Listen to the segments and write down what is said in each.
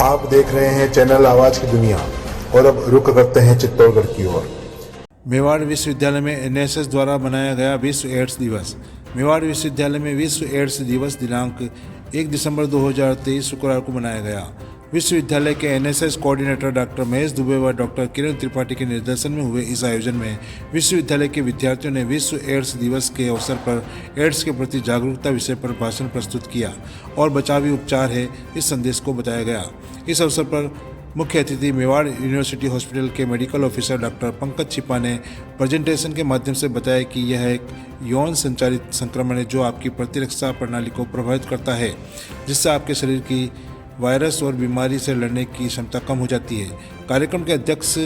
आप देख रहे हैं चैनल आवाज की दुनिया और अब रुक करते हैं चित्तौड़गढ़ की ओर। मेवाड़ विश्वविद्यालय में एनएसएस द्वारा मनाया गया विश्व एड्स दिवस। मेवाड़ विश्वविद्यालय में विश्व एड्स दिवस दिनांक 1 दिसंबर 2023 शुक्रवार को मनाया गया। विश्वविद्यालय के NSS coordinator doctor Mahesh Dubey व डॉक्टर किरण त्रिपाठी के निर्देशन में हुए इस आयोजन में विश्वविद्यालय के विद्यार्थियों ने विश्व एड्स दिवस के अवसर पर एड्स के प्रति जागरूकता विषय पर भाषण प्रस्तुत किया और बचाव ही उपचार है, इस संदेश को बताया गया। इस अवसर पर मुख्य अतिथि मेवाड़ यूनिवर्सिटी हॉस्पिटल के मेडिकल ऑफिसर डॉक्टर पंकज छिपा ने प्रेजेंटेशन के माध्यम से बताया कि यह एक यौन संचालित संक्रमण है जो आपकी प्रतिरक्षा प्रणाली को प्रभावित करता है, जिससे आपके शरीर की वायरस और बीमारी से लड़ने की क्षमता कम हो जाती है। कार्यक्रम के अध्यक्ष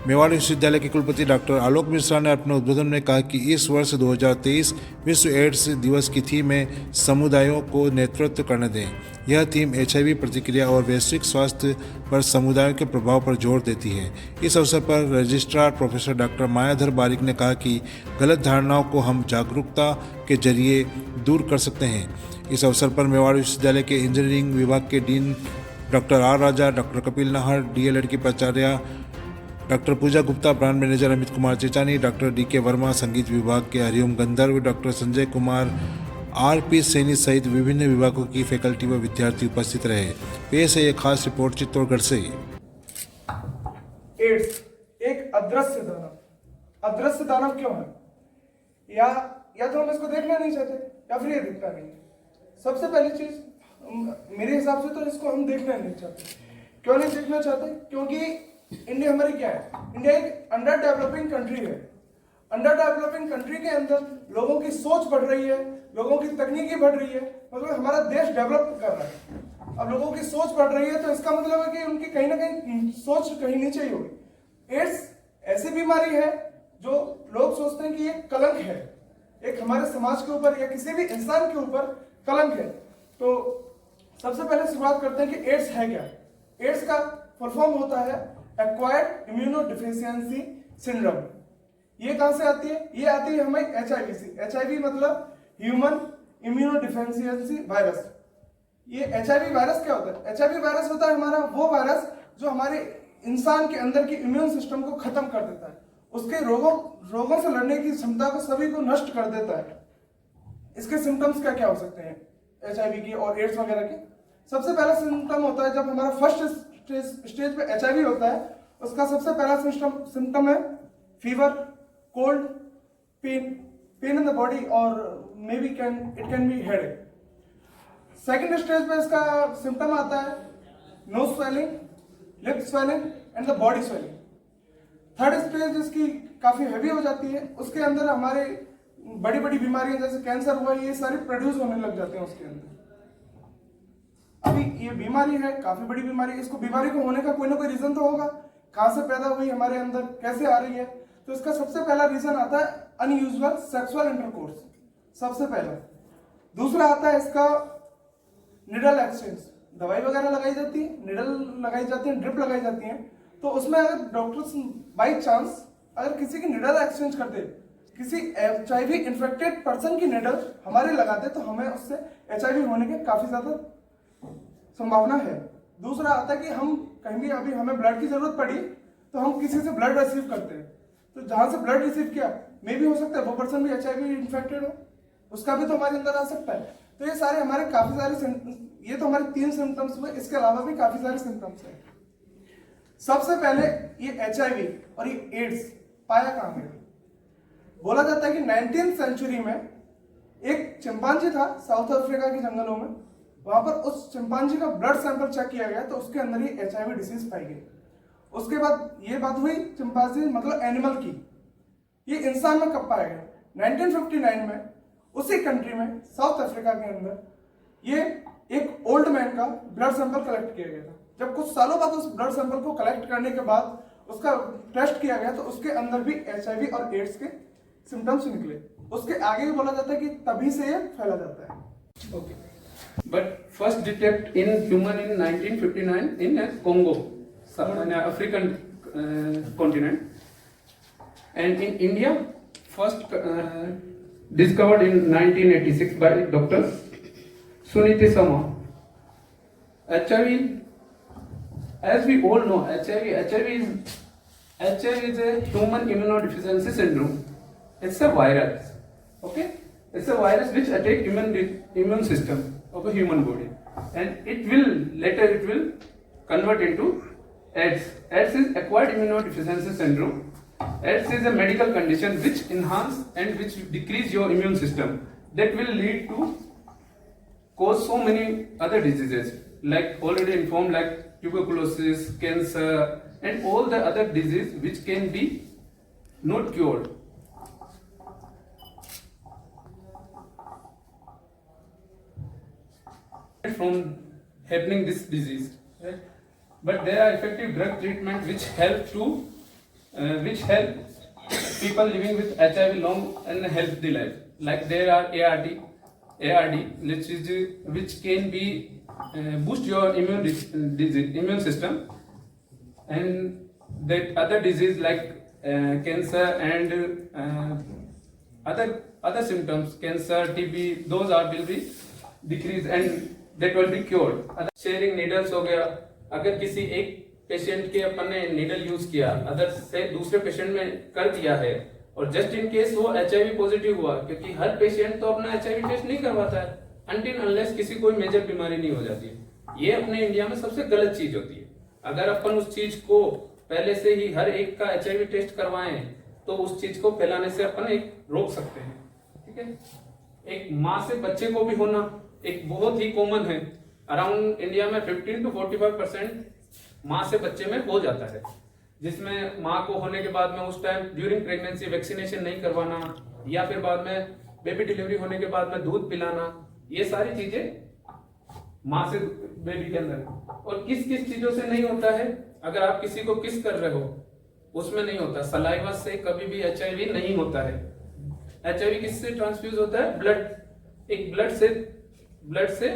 मेवाड़ विश्वविद्यालय के कुलपति डॉक्टर आलोक मिश्रा ने अपने उद्बोधन में कहा कि इस वर्ष 2023 विश्व एड्स दिवस की थीम है समुदायों को नेतृत्व करने दें। यह थीम HIV प्रतिक्रिया और वैश्विक स्वास्थ्य पर समुदायों के प्रभाव पर जोर देती है। इस अवसर पर रजिस्ट्रार प्रोफेसर डॉक्टर मायाधर बारिक ने कहा कि गलत धारणाओं को हम जागरूकता के जरिए दूर कर सकते हैं। इस अवसर पर मेवाड़ विश्वविद्यालय के इंजीनियरिंग विभाग के dean doctor R Raja, doctor Kapil Nahar, DLED की प्राचार्य doctor Puja Gupta, brand manager Amit Kumar Chechani, doctor DK Verma, संगीत विभाग के हरिओम गंधर्व, डॉक्टर संजय कुमार, RP सैनी सहित विभिन्न विभागों की फैकल्टी व विद्यार्थी उपस्थित रहे। पेश है एक खास रिपोर्ट चित्तौड़गढ़ से। एड्स एक अदृश्य दानव। अदृश्य दानव क्यों है? या तो हम इसको देखना नहीं चाहते या फिर ये दिखता नहीं है। सबसे पहली चीज मेरे हिसाब से तो इसको हम देखना नहीं चाहते। क्यों नहीं देखना चाहते? क्योंकि इंडिया हमारी क्या है? इंडिया एक अंडर डेवलपिंग कंट्री है। अंडर डेवलपिंग कंट्री के अंदर लोगों की सोच बढ़ रही है, लोगों की तकनीकी बढ़ रही है, मतलब हमारा देश डेवलप कर रहा है। अब लोगों की सोच बढ़ रही है तो इसका मतलब है कि उनकी कहीं ना कहीं सोच कहीं नीचे ही होगी। एड्स ऐसी बीमारी है जो लोग सोचते हैं कि ये कलंक है, एक हमारे समाज के ऊपर या किसी भी इंसान के ऊपर कलंक है। तो सबसे पहले शुरुआत करते हैं कि एड्स है क्या। एड्स का फुल फॉर्म होता है एक्वायर्ड इम्यूनोडेफिशिएंसी सिंड्रोम। ये कहां से आती है? ये आती है हमें HIV से। HIV मतलब ह्यूमन इम्यूनोडेफिशिएंसी वायरस। ये HIV वायरस क्या होता है? HIV वायरस होता है हमारा वो वायरस जो हमारे इंसान के अंदर की इम्यून सिस्टम को खत्म कर देता है, उसके रोगों से लड़ने की क्षमता को सभी को नष्ट कर देता है। इसके सिम्टम्स क्या क्या हो सकते हैं HIV के और एड्स वगैरह के? सबसे पहला सिम्टम होता है जब हमारा फर्स्ट स्टेज पे HIV होता है, उसका सबसे पहला सिम्टम है fever, cold, pain in the body और maybe it can be headache. Second stage पे इसका सिम्टम आता है nose swelling, lip swelling and the body swelling. Third stage इसकी काफी हैवी हो जाती है, उसके अंदर हमारे बड़ी बड़ी बीमारियां जैसे कैंसर हुआ, ये सारी प्रोड्यूस होने लग जाते हैं उसके अंदर। अभी ये बीमारी है, काफी बड़ी बीमारी। इसको बीमारी को होने का कोई ना कोई रीजन तो होगा, कहां से पैदा हुई, हमारे अंदर कैसे आ रही है। तो इसका सबसे पहला रीजन आता है अनयूजुअल सेक्सुअल इंटरकोर्स, सबसे पहला। दूसरा आता है इसका निडल एक्सचेंज, दवाई वगैरह लगाई जाती है, निडल लगाई जाती है, ड्रिप लगाई जाती है। तो उसमें अगर डॉक्टर्स बाई चांस अगर किसी की निडल एक्सचेंज करते, किसी HIV इन्फेक्टेड पर्सन की निडल हमारे लगाते, तो हमें उससे HIV होने के काफी ज्यादा संभावना है। दूसरा आता है कि हम कहीं भी अभी हमें ब्लड की जरूरत पड़ी तो हम किसी से ब्लड रिसीव करते हैं, तो जहां से ब्लड रिसीव किया मे भी हो सकता है वो पर्सन भी HIV इन्फेक्टेड हो, उसका भी तो हमारे अंदर आ सकता है। तो ये सारे हमारे काफी सारे, ये तो हमारे 3 सिम्टम्स हुए, इसके अलावा भी काफी सारे सिम्टम्स हैं। सबसे पहले ये HIV और ये एड्स पाया कहां गया? बोला जाता है कि 19th सेंचुरी में एक चिंपांजी था साउथ अफ्रीका के जंगलों में, वहां पर उस चिंपांजी का ब्लड सैंपल चेक किया गया तो उसके अंदर ही HIV डिसीज पाई गई। उसके बाद ये बात हुई चिंपांजी मतलब एनिमल की, ये इंसान में कब पाया गया? 1959 में उसी कंट्री में साउथ अफ्रीका के अंदर ये एक ओल्ड मैन का ब्लड सैंपल कलेक्ट किया गया था। जब कुछ सालों बाद उस ब्लड सैंपल को कलेक्ट करने के बाद उसका टेस्ट किया गया तो उसके अंदर भी HIV और एड्स के सिम्टम्स निकले। उसके आगे भी बोला जाता है कि तभी से ये फैला जाता है। Okay. But first detect in human in 1959 in Congo, an African continent, and in India first discovered in 1986 by Dr. Suniti Sama. HIV as we all know, HIV is a human immunodeficiency syndrome. It's a virus. Okay, it's a virus which attacks immune system of a human body, and it will convert into AIDS. AIDS is acquired immunodeficiency syndrome. AIDS is a medical condition which enhance and which decrease your immune system. That will lead to cause so many other diseases, like already informed, like tuberculosis, cancer, and all the other disease which can be not cured. From happening this disease, right? But there are effective drug treatment which help people living with HIV long and healthy life. Like there are ARD, which can be boost your immune system, and that other disease like cancer and other symptoms, cancer, TB, those will be decreased and that will be cured. Sharing needles हो गया, अगर किसी एक patient के अपन ने needle use किया, other से दूसरे पेशेंट में कर दिया है, और जस्ट इन केस वो HIV पॉजिटिव हुआ, क्योंकि हर पेशेंट तो अपना HIV टेस्ट नहीं करवाता है अनटिल अनलेस किसी कोई मेजर बीमारी नहीं हो जाती है। ये अपने इंडिया में सबसे गलत चीज होती है। अगर अपन उस चीज को पहले से ही हर एक का HIV टेस्ट करवाएं तो उस चीज को फैलाने से अपन रोक सकते हैं। ठीक है, एक माँ से बच्चे को भी होना एक बहुत ही कॉमन है। अराउंड इंडिया में 15 to 45% माँ से बच्चे में हो जाता है, जिसमें माँ को होने के बाद में उस टाइम ड्यूरिंग प्रेगनेंसी वैक्सीनेशन नहीं करवाना, या फिर बाद में बेबी डिलीवरी होने के बाद में दूध पिलाना, ये सारी चीजें माँ से बेबी के अंदर। और किस किस चीजों से नहीं होता है, अगर आप किसी को किस कर रहे हो उसमें नहीं होता। सलाइवा से कभी भी HIV नहीं होता है। HIV किससे ट्रांसफ्यूज होता है? ब्लड। एक ब्लड से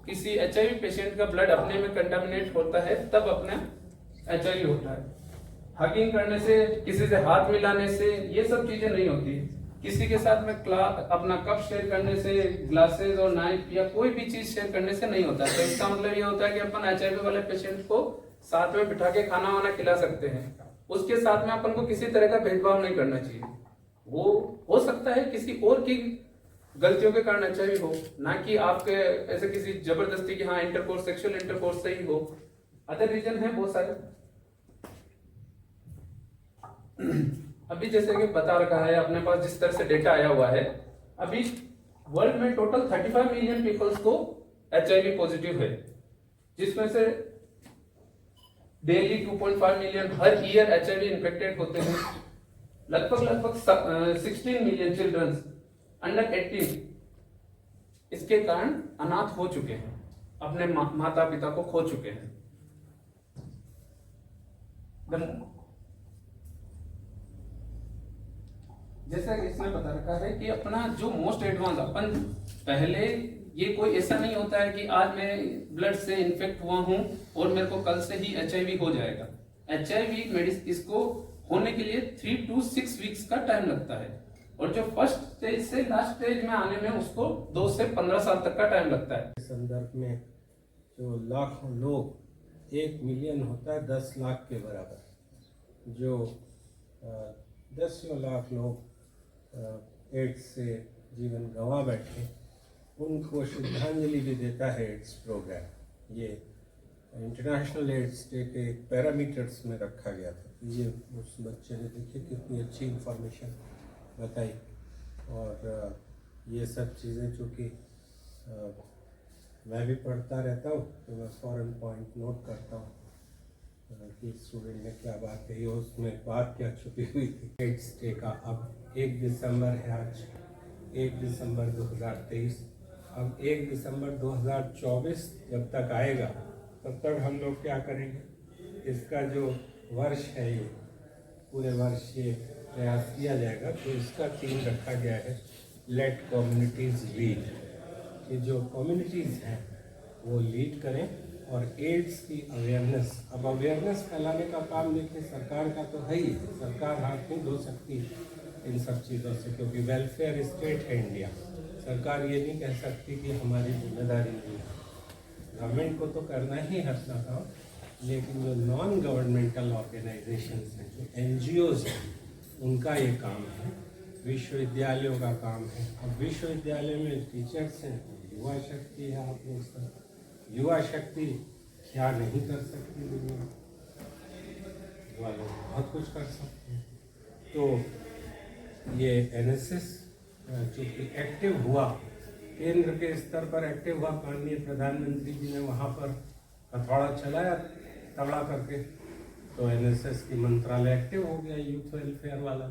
किसी HIV पेशेंट का ब्लड अपने में कंटामिनेट होता है तब अपने HIV होता है। हगिंग करने से, किसी से हाथ मिलाने से ये सब चीजें नहीं होती। किसी के साथ में अपना कप शेयर करने से, ग्लासेस और नाइफ या कोई भी चीज शेयर करने से नहीं होता। तो इसका मतलब ये होता है कि अपन HIV वाले पेशेंट को साथ में बिठा के खाना वाना खिला सकते हैं। उसके साथ में अपन को किसी तरह का भेदभाव नहीं करना चाहिए। वो हो सकता है किसी और की गलतियों के कारण HIV हो, ना कि आपके ऐसे किसी जबरदस्ती की हाँ इंटरकोर्स, सेक्सुअल इंटरकोर्स से ही हो। अदर रीजन है बहुत सारे। अभी जैसे कि बता रखा है अपने पास जिस तरह से डेटा आया हुआ है, अभी वर्ल्ड में टोटल 35 मिलियन पीपल्स को HIV पॉजिटिव है, जिसमें से डेली 2.5 मिलियन हर ईयर HIV इन्फेक्टेड होते हैं। लगभग 16 मिलियन चिल्ड्रन अंडर 18 इसके कारण अनाथ हो चुके हैं, अपने माता पिता को खो चुके हैं। जैसा कि इसमें बता रखा है कि अपना जो मोस्ट एडवांस, अपन पहले ये कोई ऐसा नहीं होता है कि आज मैं ब्लड से इन्फेक्ट हुआ हूं और मेरे को कल से ही HIV हो जाएगा। HIV मेडिसिन इसको होने के लिए 3 to 6 वीक्स का टाइम लगता है, और जो फर्स्ट स्टेज से लास्ट स्टेज में आने में उसको 2 से 15 साल तक का टाइम लगता है। संदर्भ में जो लाखों लोग, 1 मिलियन होता है 10 लाख के बराबर, जो 10 लाख लोग एड्स से जीवन गंवा बैठे, उनको श्रद्धांजलि भी देता है एड्स प्रोग्राम। ये इंटरनेशनल एड्स डे के पैरामीटर्स में रखा गया था। ये उस बच्चे ने देखिए कितनी अच्छी इंफॉर्मेशन बताई, और ये सब चीज़ें चूँकि मैं भी पढ़ता रहता हूँ तो मैं फॉरन पॉइंट नोट करता हूँ कि स्टूडेंट ने क्या बात कही, उसमें बात क्या छुपी हुई थी। एड्स डे का अब 1 दिसंबर है आज, 1 दिसंबर 2023। अब 1 दिसंबर 2024 जब तक आएगा तब तक हम लोग क्या करेंगे? इसका जो वर्ष है, ये पूरे वर्ष ये प्रयास किया जाएगा। तो इसका थीम रखा गया है लेट कम्युनिटीज लीड, कि जो कम्युनिटीज़ हैं वो लीड करें, और एड्स की अवेयरनेस। अब अवेयरनेस फैलाने का काम देखिए सरकार का तो है ही, सरकार हाथ नहीं धो सकती इन सब चीज़ों से, क्योंकि वेलफेयर स्टेट है इंडिया। सरकार ये नहीं कह सकती कि हमारी जिम्मेदारी नहीं है। गवर्नमेंट को तो करना ही हर काम, लेकिन जो नॉन गवर्नमेंटल ऑर्गेनाइजेशंस हैं, जो एनजीओज हैं, उनका ये काम है। विश्वविद्यालयों का काम है। अब विश्वविद्यालय में टीचर्स हैं, युवा शक्ति है। आप लोग सब युवा शक्ति क्या नहीं कर सकती दुनिया, युवा लोग बहुत कुछ कर सकते हैं। तो ये एनएसएस चूँकि एक्टिव हुआ, केंद्र के स्तर पर एक्टिव हुआ, माननीय प्रधानमंत्री जी ने वहाँ पर हथौड़ा चलाया तगड़ा करके, तो एनएसएस की मंत्रालय एक्टिव हो गया, यूथ वेलफेयर वाला।